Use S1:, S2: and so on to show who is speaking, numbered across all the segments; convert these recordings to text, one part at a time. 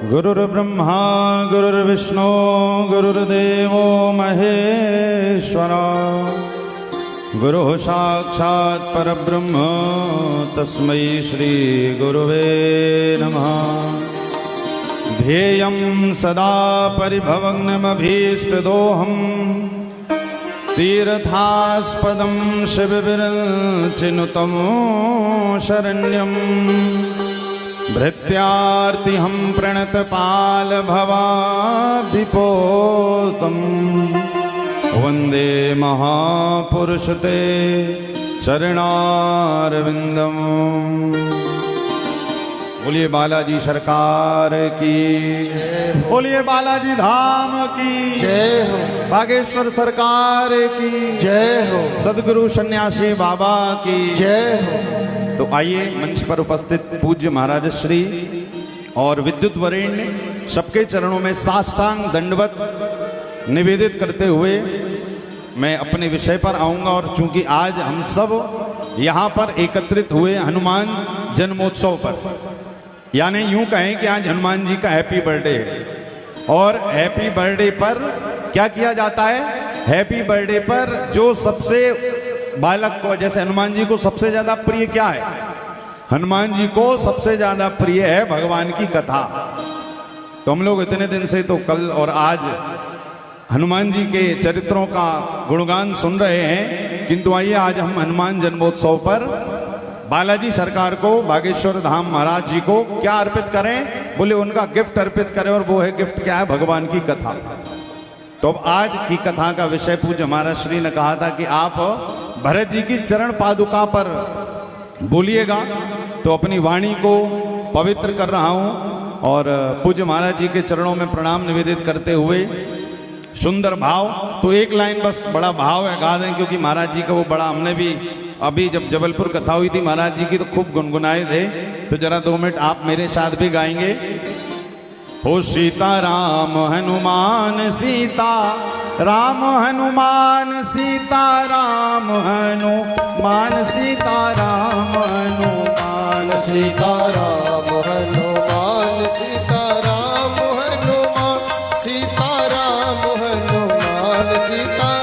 S1: गुरुर्ब्रह्मा गुरुर्विष्णु गुरुर्देवो महेश्वरा गुरुः साक्षात् परब्रह्म तस्मै श्री गुरुवे नमः। ध्येयं सदा परिभवग्नमभीष्टदोहम् तीर्थास्पदं शिवविरचिनुतं शरण्यम् भृत्यार्तिहं प्रणतपालभवाब्धिपोतं वन्दे महापुरुषते चरणारविन्दम्। बोलिए बालाजी सरकार की, बोलिए बालाजी धाम की
S2: जय हो,
S1: बागेश्वर सरकार की
S2: जय हो,
S1: सदगुरु सन्यासी बाबा की
S2: जय हो।
S1: तो आइए मंच पर उपस्थित पूज्य महाराज श्री और विद्युत वरेण्य सबके चरणों में साष्टांग दंडवत निवेदित करते हुए मैं अपने विषय पर आऊंगा। और चूंकि आज हम सब यहाँ पर एकत्रित हुए हनुमान जन्मोत्सव पर, यानी यूं कहें कि आज हनुमान जी का हैप्पी बर्थडे है। और हैप्पी बर्थडे पर क्या किया जाता है? हैप्पी बर्थडे पर जो सबसे बालक को, जैसे हनुमान जी को सबसे ज्यादा प्रिय क्या है? हनुमान जी को सबसे ज्यादा प्रिय है भगवान की कथा। तो हम लोग इतने दिन से तो कल और आज हनुमान जी के चरित्रों का गुणगान सुन रहे हैं, किंतु आइए आज हम हनुमान जन्मोत्सव पर बालाजी सरकार को, बागेश्वर धाम महाराज जी को क्या अर्पित करें? बोले उनका गिफ्ट अर्पित करें, और वो है गिफ्ट क्या है? भगवान की कथा। तो अब आज की कथा का विषय पूज्य महाराज श्री ने कहा था कि आप भरत जी की चरण पादुका पर बोलिएगा, तो अपनी वाणी को पवित्र कर रहा हूं और पूज्य महाराज जी के चरणों में प्रणाम निवेदित करते हुए सुंदर भाव, तो एक लाइन बस बड़ा भाव है गा दें, क्योंकि महाराज जी का वो बड़ा, हमने भी अभी जब जबलपुर कथा हुई थी महाराज जी की तो खूब गुनगुनाए थे। तो जरा 2 मिनट आप मेरे साथ भी गाएंगे। हो सीता राम हनुमान सीता राम हनुमान सीता राम हनुमान सीता राम हनुमान
S2: सीता राम हनुमान सीता राम हनुमान सीता राम हनुमान सीता राम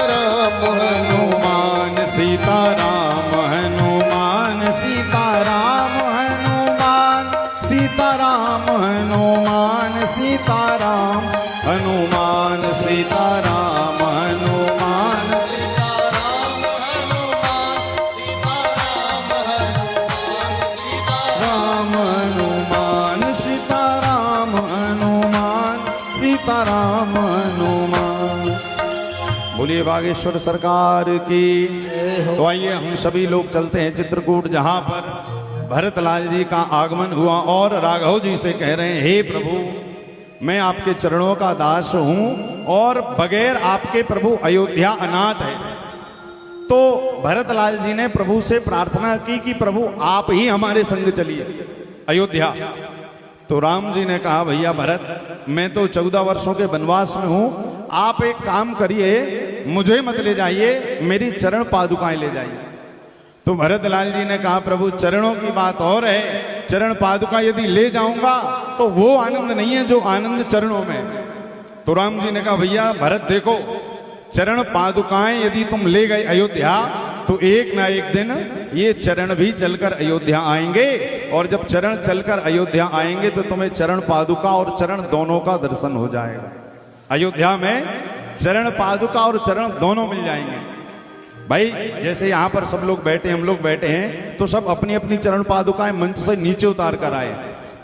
S1: हनुमान सीता राम हनुमान सीता राम हनुमान सीता राम हनुमान सीता राम हनुमान सीता राम हनुमान सीता राम हनुमान सीता राम हनुमान सीता राम हनुमान। बोलिए बागेश्वर सरकार की। तो आइए हम सभी लोग चलते हैं चित्रकूट, जहां पर भरतलाल जी का आगमन हुआ और राघव जी से कह रहे हैं, हे प्रभु मैं आपके चरणों का दास हूं और बगैर आपके प्रभु अयोध्या अनाथ है। तो भरतलाल जी ने प्रभु से प्रार्थना की कि प्रभु आप ही हमारे संग चलिए अयोध्या। तो राम जी ने कहा, भैया भरत मैं तो 14 वर्षों के वनवास में हूं, आप एक काम करिए, मुझे मत ले जाइए, मेरी चरण पादुकाएं ले जाइए। तो भरतलाल जी ने कहा, प्रभु चरणों की बात और है, चरण पादुका यदि ले जाऊंगा तो वो आनंद नहीं है जो आनंद चरणों में। तो राम जी ने कहा, भैया भरत देखो, चरण पादुकाएं यदि तुम ले गए अयोध्या तो एक ना एक दिन ये चरण भी चलकर अयोध्या आएंगे, और जब चरण चलकर अयोध्या आएंगे तो तुम्हें चरण पादुका और चरण दोनों का दर्शन हो जाएगा। अयोध्या में चरण पादुका और चरण दोनों मिल जाएंगे। भाई जैसे यहाँ पर सब लोग बैठे, हम लोग बैठे हैं, तो सब अपनी अपनी चरण पादुकाएं मंच से नीचे उतार कर आए।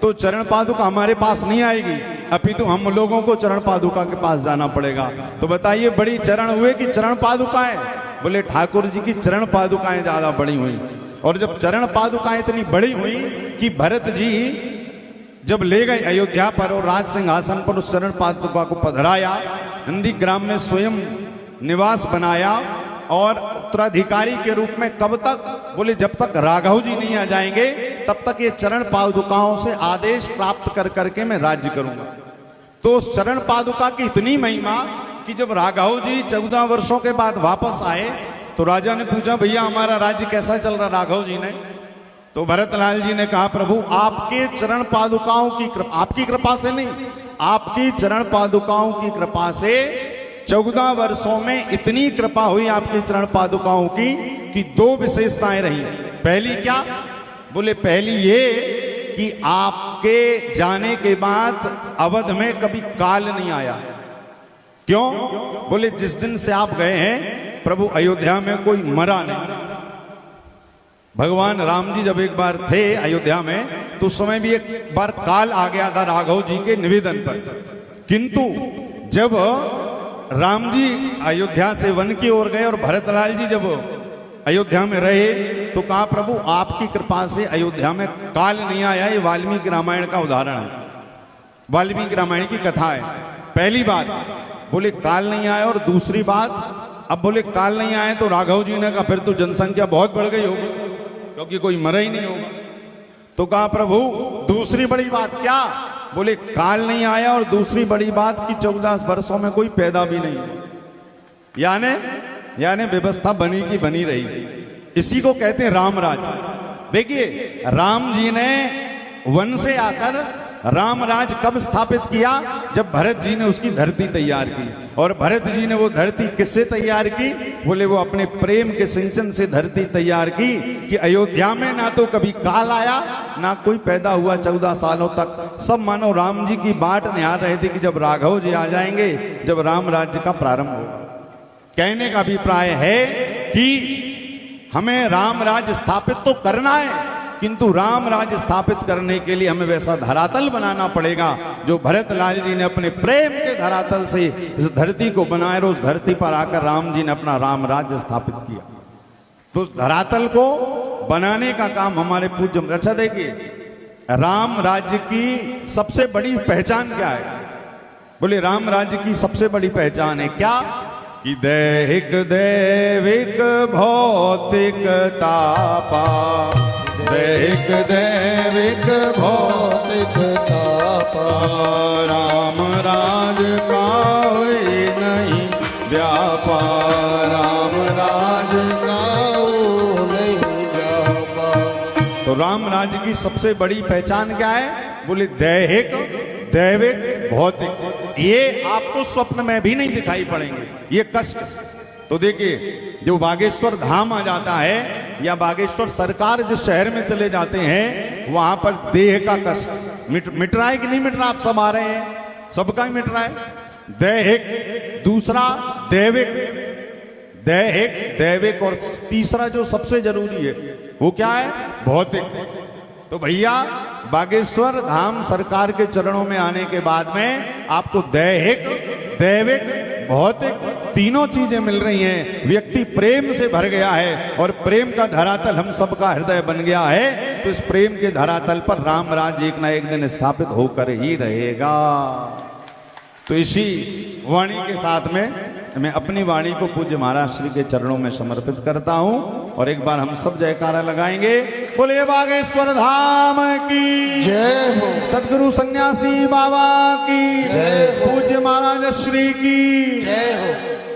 S1: तो चरण पादुका हमारे पास नहीं आएगी, अपितु हम लोगों को चरण पादुका के पास जाना पड़ेगा। तो बताइए बड़ी चरण हुए कि चरण पादुकाएं? बोले ठाकुर जी की चरण पादुकाएं ज्यादा बड़ी हुई। और जब चरण पादुकाएं इतनी बड़ी हुई कि भरत जी जब ले गए अयोध्या पर और राज सिंहासन पर उस चरण पादुका को पधराया, नंदीग्राम में स्वयं निवास बनाया, और उत्तराधिकारी के रूप में कब तक? बोले जब तक राघव जी नहीं आ जाएंगे तब तक ये चरण पादुकाओं से आदेश प्राप्त कर करके मैं राज्य करूंगा। तो उस चरण पादुका की इतनी महिमा कि जब राघव जी 14 वर्षों के बाद वापस आए तो राजा ने पूछा, भैया हमारा राज्य कैसा चल रहा? राघव जी ने तो भरतलाल जी ने कहा प्रभु आपके चरण पादुकाओं की कृपा, आपकी कृपा से नहीं, आपकी चरण पादुकाओं की कृपा से 14 वर्षों में इतनी कृपा हुई आपकी चरण पादुकाओं की कि 2 विशेषताएं रही। पहली क्या? बोले पहली ये कि आपके जाने के बाद अवध में कभी काल नहीं आया। क्यों? बोले जिस दिन से आप गए हैं प्रभु अयोध्या में कोई मरा नहीं। भगवान राम जी जब एक बार थे अयोध्या में तो उस समय भी एक बार काल आ गया था राघव जी के निवेदन पर, किंतु जब राम जी अयोध्या से वन की ओर गए और भरतलाल जी जब अयोध्या में रहे तो कहा प्रभु आपकी कृपा से अयोध्या में काल नहीं आया। ये वाल्मीकि रामायण का उदाहरण है, वाल्मीकि रामायण की कथा है। पहली बात बोले काल नहीं आया, और दूसरी बात अब बोले काल नहीं आए तो राघव जी ने कहा फिर तो जनसंख्या बहुत बढ़ गई होगी क्योंकि कोई मरा ही नहीं होगा। तो कहा प्रभु दूसरी बड़ी बात क्या? बोले काल नहीं आया और दूसरी बड़ी बात कि 14 वर्षों में कोई पैदा भी नहीं, यानी व्यवस्था बनी की बनी रही। इसी को कहते हैं रामराज। देखिए राम जी ने वन से आकर रामराज कब स्थापित किया? जब भरत जी ने उसकी धरती तैयार की। और भरत जी ने वो धरती किससे तैयार की? बोले वो अपने प्रेम के सिंचन से धरती तैयार की कि अयोध्या में ना तो कभी काल आया ना कोई पैदा हुआ 14 सालों तक। सब मानो राम जी की बाट निहार रहे थे कि जब राघव जी आ जाएंगे, जब राम राज्य का प्रारंभ होगा। कहने का अभिप्राय है कि हमें राम राज्य स्थापित तो करना है, किंतु राम राज्य स्थापित करने के लिए हमें वैसा धरातल बनाना पड़ेगा जो भरतलाल जी ने अपने प्रेम के धरातल से इस धरती को बनाया और उस धरती पर आकर राम जी ने अपना राम राज्य स्थापित किया। तो उस धरातल को बनाने का काम हमारे पूज्य। अच्छा देखिए राम राज्य की सबसे बड़ी पहचान क्या है? बोले राम राज्य की सबसे बड़ी पहचान है क्या? कि दैहिक दैविक भौतिक तापा, दैहिक दैविक भौतिक तापा, राम राज का नहीं व्यापा, राम राज का नहीं व्यापा। तो राम राज्य की सबसे बड़ी पहचान क्या है? बोले दैहिक दैविक भौतिक। ये आपको स्वप्न में भी नहीं दिखाई पड़ेंगे ये कष्ट। तो देखिए जो बागेश्वर धाम आ जाता है या बागेश्वर सरकार जिस शहर में चले जाते हैं वहां पर देह का कष्ट मिट रहा है कि नहीं मिट रहा? आप सब आ रहे हैं, सबका ही मिट रहा है। दैहिक, दूसरा दैविक, दैहिक दैविक, और तीसरा जो सबसे जरूरी है वो क्या है? भौतिक। तो भैया बागेश्वर धाम सरकार के चरणों में आने के बाद में आपको दैहिक दैविक भौतिक तीनों चीजें मिल रही हैं। व्यक्ति प्रेम से भर गया है और प्रेम का धरातल हम सबका हृदय बन गया है। तो इस प्रेम के धरातल पर राम राज्य एक ना एक दिन स्थापित होकर ही रहेगा। तो इसी वाणी के साथ में मैं अपनी वाणी को पूज्य महाराज श्री के चरणों में समर्पित करता हूं और एक बार हम सब जयकारा लगाएंगे। बोले बागेश्वर धाम की
S2: जय हो,
S1: सदगुरु सन्यासी बाबा की
S2: जय हो,
S1: पूज्य महाराज श्री की
S2: जय हो।